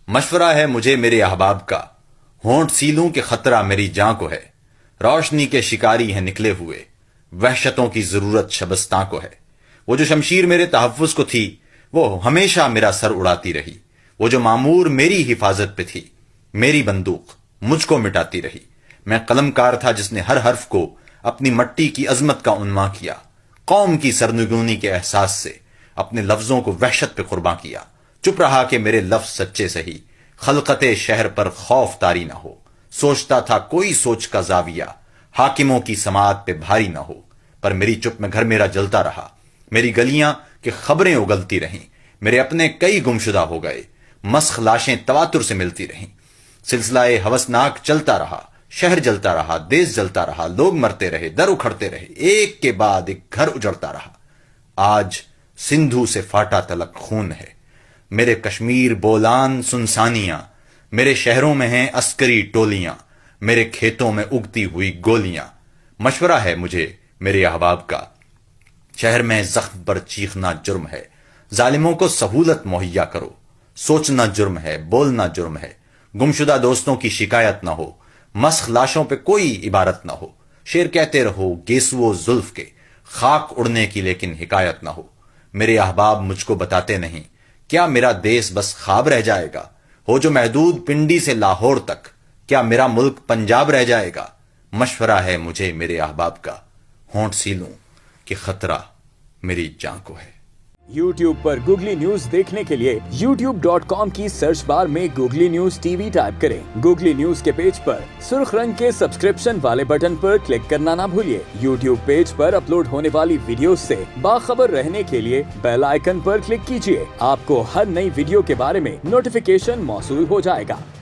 مشورہ ہے مجھے میرے احباب کا، ہونٹ سی لوں کہ خطرہ میری جاں کو ہے۔ روشنی کے شکاری ہیں نکلے ہوئے، وحشتوں کی ضرورت شبستاں کو ہے۔ وہ جو شمشیر میرے تحفظ کو تھی، وہ ہمیشہ میرا سر اڑاتی رہی۔ وہ جو معمور میری حفاظت پہ تھی، میری بندوق مجھ کو مٹاتی رہی۔ میں قلم کار تھا جس نے ہر حرف کو اپنی مٹی کی عظمت کا عنواں کیا، قوم کی سرنگونی کے احساس سے اپنے لفظوں کو وحشت پہ قرباں کیا۔ چپ رہا کہ میرے لفظ سچے سہی، خلقت شہر پر خوف طاری نہ ہو۔ سوچتا تھا کوئی سوچ کا زاویہ حاکموں کی سماعت پہ بھاری نہ ہو، پر میری چپ میں گھر میرا جلتا رہا۔ میری گلیاں کہ خبریں اگلتی رہیں، میرے اپنے کئی گمشدہ ہو گئے، مسخ لاشیں تواتر سے ملتی رہیں۔ سلسلہ ہوسناک چلتا رہا، شہر جلتا رہا، دیس جلتا رہا، لوگ مرتے رہے، در اکھڑتے رہے، ایک کے بعد ایک گھر اجڑتا رہا۔ آج سندھو سے فاٹا تلک خون ہے، میرے کشمیر بولان سنسانیاں، میرے شہروں میں ہیں عسکری ٹولیاں، میرے کھیتوں میں اگتی ہوئی گولیاں۔ مشورہ ہے مجھے میرے احباب کا، شہر میں زخم پر چیخنا جرم ہے، ظالموں کو سہولت مہیا کرو۔ سوچنا جرم ہے، بولنا جرم ہے، گمشدہ دوستوں کی شکایت نہ ہو، مسخ لاشوں پہ کوئی عبارت نہ ہو۔ شعر کہتے رہو گیسو زلف کے، خاک اڑنے کی لیکن حکایت نہ ہو۔ میرے احباب مجھ کو بتاتے نہیں، کیا میرا دیس بس خواب رہ جائے گا؟ ہو جو محدود پنڈی سے لاہور تک، کیا میرا ملک پنجاب رہ جائے گا؟ مشورہ ہے مجھے میرے احباب کا، ہونٹ سی لوں کہ خطرہ میری جاں کو ہے۔ YouTube پر گوگلی نیوز دیکھنے کے لیے youtube.com کی سرچ بار میں googly news T V type کریں۔ گوگلی نیوز کے پیج پر سرخ رنگ کے سبسکرپشن والے بٹن پر کلک کرنا نہ بھولیے۔ YouTube پیج پر اپلوڈ ہونے والی ویڈیوز سے باخبر رہنے کے لیے بیل آئیکن پر کلک کیجیے۔ آپ کو ہر نئی ویڈیو کے بارے میں نوٹیفیکیشن موصول ہو جائے گا۔